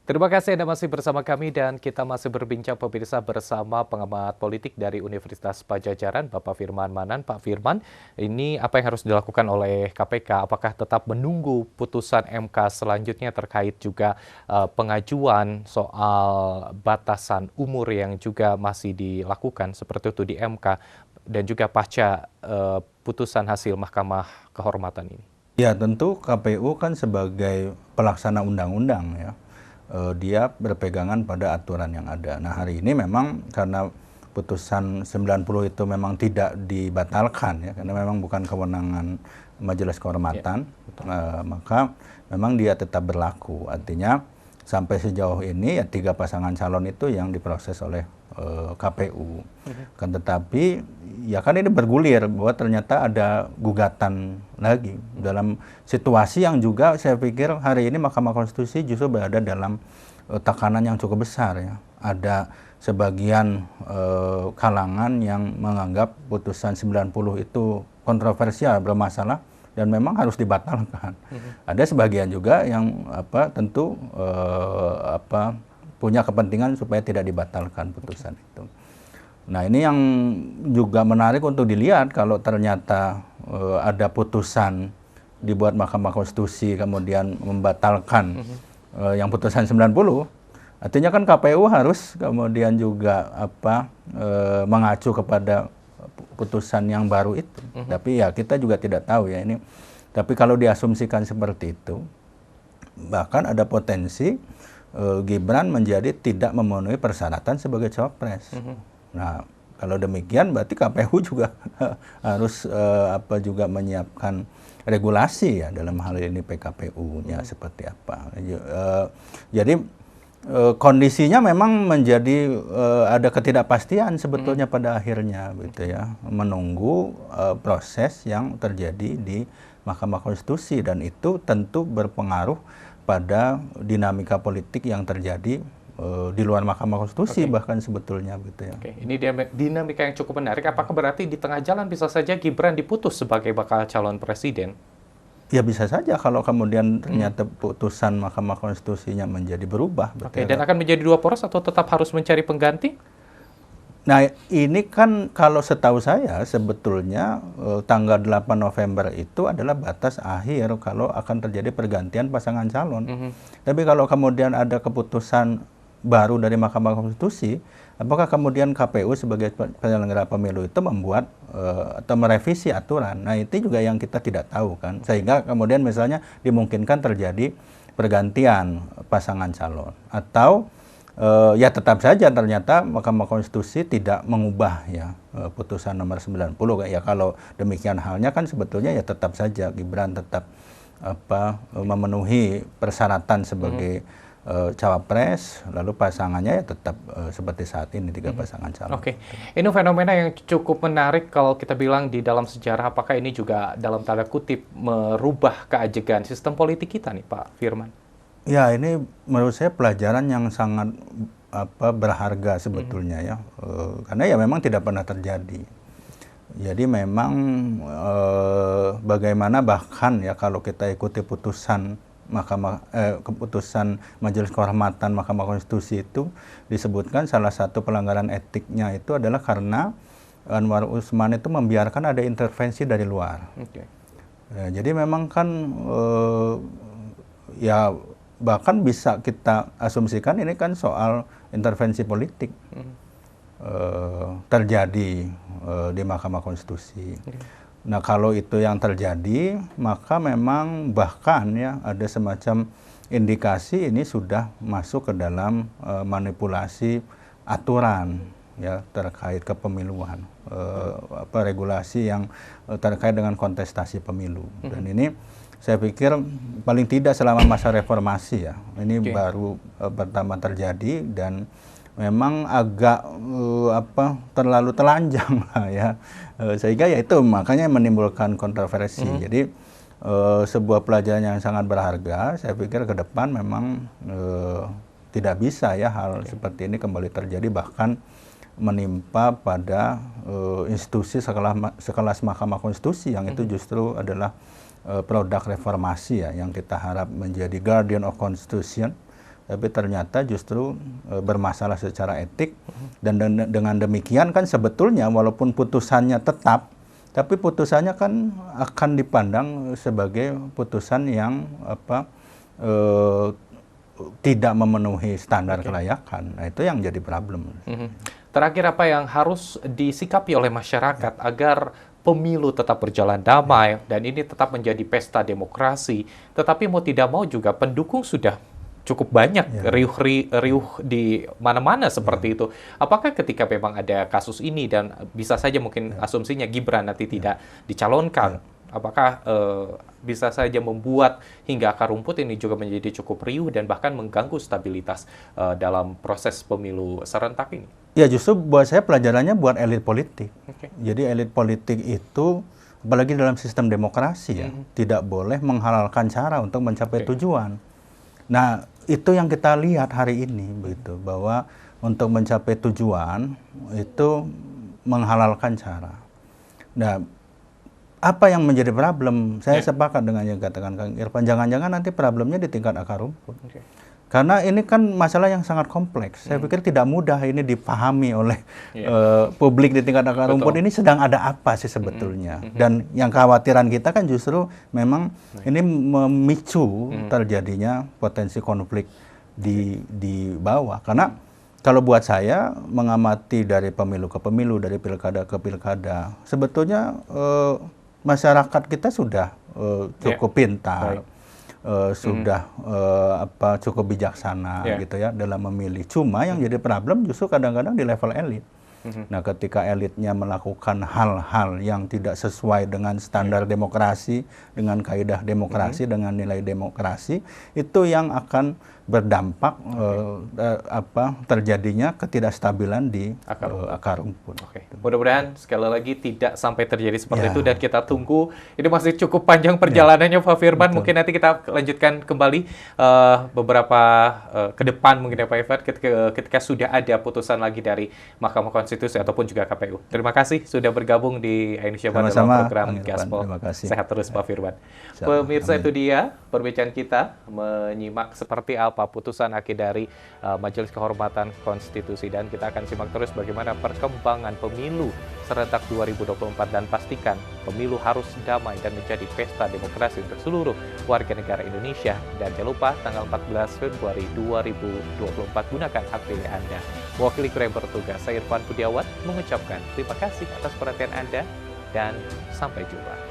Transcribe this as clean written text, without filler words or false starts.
Terima kasih Anda masih bersama kami dan kita masih berbincang pemirsa bersama pengamat politik dari Universitas Pajajaran, Bapak Firman Manan. Pak Firman, ini apa yang harus dilakukan oleh KPK? Apakah tetap menunggu putusan MK selanjutnya terkait juga pengajuan soal batasan umur yang juga masih dilakukan seperti itu di MK dan juga pasca putusan hasil Mahkamah Kehormatan ini? Ya, tentu KPU kan sebagai pelaksana undang-undang ya, dia berpegangan pada aturan yang ada. Nah, hari ini memang karena putusan 90 itu memang tidak dibatalkan ya, karena memang bukan kewenangan Majelis Kehormatan, maka memang dia tetap berlaku. Artinya sampai sejauh ini ya 3 pasangan calon itu yang diproses oleh KPU. Kan tetapi ya kan ini bergulir bahwa ternyata ada gugatan lagi dalam situasi yang juga saya pikir hari ini Mahkamah Konstitusi justru berada dalam tekanan yang cukup besar ya. Ada sebagian kalangan yang menganggap putusan 90 itu kontroversial, bermasalah dan memang harus dibatalkan. Ada sebagian juga yang tentu punya kepentingan supaya tidak dibatalkan putusan itu. Nah, ini yang juga menarik untuk dilihat kalau ternyata ada putusan dibuat Mahkamah Konstitusi kemudian membatalkan yang putusan 90, artinya kan KPU harus kemudian juga mengacu kepada putusan yang baru itu. Tapi ya kita juga tidak tahu ya ini. Tapi kalau diasumsikan seperti itu, bahkan ada potensi Gibran menjadi tidak memenuhi persyaratan sebagai cawapres. Nah, kalau demikian berarti KPU juga harus juga menyiapkan regulasi ya dalam hal ini PKPU-nya seperti apa. Jadi kondisinya memang menjadi ada ketidakpastian sebetulnya pada akhirnya gitu ya, menunggu proses yang terjadi di Mahkamah Konstitusi dan itu tentu berpengaruh pada dinamika politik yang terjadi di luar Mahkamah Konstitusi bahkan sebetulnya gitu ya. Ini dinamika yang cukup menarik. Apakah berarti di tengah jalan bisa saja Gibran diputus sebagai bakal calon presiden? Ya bisa saja kalau kemudian ternyata putusan Mahkamah Konstitusinya menjadi berubah. Dan akan menjadi 2 poros atau tetap harus mencari pengganti? Nah, ini kan kalau setahu saya sebetulnya tanggal 8 November itu adalah batas akhir kalau akan terjadi pergantian pasangan calon. Tapi kalau kemudian ada keputusan baru dari Mahkamah Konstitusi, apakah kemudian KPU sebagai penyelenggara pemilu itu membuat atau merevisi aturan? Nah, itu juga yang kita tidak tahu kan. Sehingga kemudian misalnya dimungkinkan terjadi pergantian pasangan calon atau ya tetap saja ternyata Mahkamah Konstitusi tidak mengubah ya putusan nomor 90. Ya kalau demikian halnya kan sebetulnya ya tetap saja Gibran tetap memenuhi persyaratan sebagai cawapres, lalu pasangannya ya tetap seperti saat ini 3 pasangan calon. Ini fenomena yang cukup menarik kalau kita bilang di dalam sejarah. Apakah ini juga dalam tanda kutip merubah keajegan sistem politik kita nih Pak Firman? Ya, ini menurut saya pelajaran yang sangat berharga sebetulnya ya, karena ya memang tidak pernah terjadi. Jadi memang bagaimana bahkan ya kalau kita ikuti putusan keputusan Majelis Kehormatan Mahkamah Konstitusi itu disebutkan salah satu pelanggaran etiknya itu adalah karena Anwar Usman itu membiarkan ada intervensi dari luar. Ya, jadi memang kan ya bahkan bisa kita asumsikan ini kan soal intervensi politik terjadi di Mahkamah Konstitusi. Nah, kalau itu yang terjadi, maka memang bahkan ya ada semacam indikasi ini sudah masuk ke dalam manipulasi aturan ya terkait kepemiluan, regulasi yang terkait dengan kontestasi pemilu. Dan ini saya pikir paling tidak selama masa reformasi ya, ini baru pertama terjadi dan memang agak terlalu telanjang lah ya, sehingga ya itu makanya menimbulkan kontroversi. Jadi sebuah pelajaran yang sangat berharga, saya pikir ke depan memang tidak bisa ya hal seperti ini kembali terjadi, bahkan menimpa pada institusi sekelas Mahkamah Konstitusi yang itu justru adalah produk reformasi ya, yang kita harap menjadi guardian of constitution, tapi ternyata justru bermasalah secara etik. Dan dengan demikian kan sebetulnya walaupun putusannya tetap, tapi putusannya kan akan dipandang sebagai putusan yang tidak memenuhi standar kelayakan. Nah, itu yang jadi problem. Terakhir, apa yang harus disikapi oleh masyarakat agar pemilu tetap berjalan damai dan ini tetap menjadi pesta demokrasi, tetapi mau tidak mau juga pendukung sudah cukup banyak, riuh di mana-mana seperti itu. Apakah ketika memang ada kasus ini dan bisa saja mungkin asumsinya Gibran nanti tidak dicalonkan, apakah bisa saja membuat hingga akar rumput ini juga menjadi cukup riuh dan bahkan mengganggu stabilitas dalam proses pemilu serentak ini? Ya, justru buat saya pelajarannya buat elit politik. Jadi elit politik itu, apalagi dalam sistem demokrasi ya, tidak boleh menghalalkan cara untuk mencapai tujuan. Nah, itu yang kita lihat hari ini, begitu, bahwa untuk mencapai tujuan itu menghalalkan cara. Nah, apa yang menjadi problem? Saya sepakat dengan yang katakan Kang Irfan, jangan-jangan nanti problemnya di tingkat akar rumput. Karena ini kan masalah yang sangat kompleks. Saya pikir tidak mudah ini dipahami oleh publik di tingkat akar rumput. Ini sedang ada apa sih sebetulnya? Dan yang kekhawatiran kita kan justru memang ini memicu terjadinya potensi konflik di bawah. Karena kalau buat saya mengamati dari pemilu ke pemilu, dari pilkada ke pilkada, sebetulnya masyarakat kita sudah cukup pintar. Sudah cukup bijaksana gitu ya dalam memilih. Cuma yang jadi problem justru kadang-kadang di level elit. Nah, ketika elitnya melakukan hal-hal yang tidak sesuai dengan standar demokrasi, dengan kaidah demokrasi, dengan nilai demokrasi, itu yang akan berdampak terjadinya ketidakstabilan di akar rumput. Mudah-mudahan sekali lagi tidak sampai terjadi seperti itu dan kita tunggu. Ini masih cukup panjang perjalanannya Pak Firman. Mungkin nanti kita lanjutkan kembali beberapa ke depan mungkin ya Pak Irfan ketika sudah ada putusan lagi dari Mahkamah Konstitusi ataupun juga KPU. Terima kasih sudah bergabung di Indonesia dalam program Gaspol. Sehat terus Pak Firman. Pemirsa, itu dia perbincangan kita menyimak seperti apa putusan akhir dari Majelis Kehormatan Konstitusi, dan kita akan simak terus bagaimana perkembangan pemilu serentak 2024 dan pastikan pemilu harus damai dan menjadi pesta demokrasi untuk seluruh warga negara Indonesia. Dan jangan lupa tanggal 14 Februari 2024 gunakan hak pilih Anda. Mewakili kru yang bertugas, saya Irfan Budiawan mengucapkan terima kasih atas perhatian Anda dan sampai jumpa.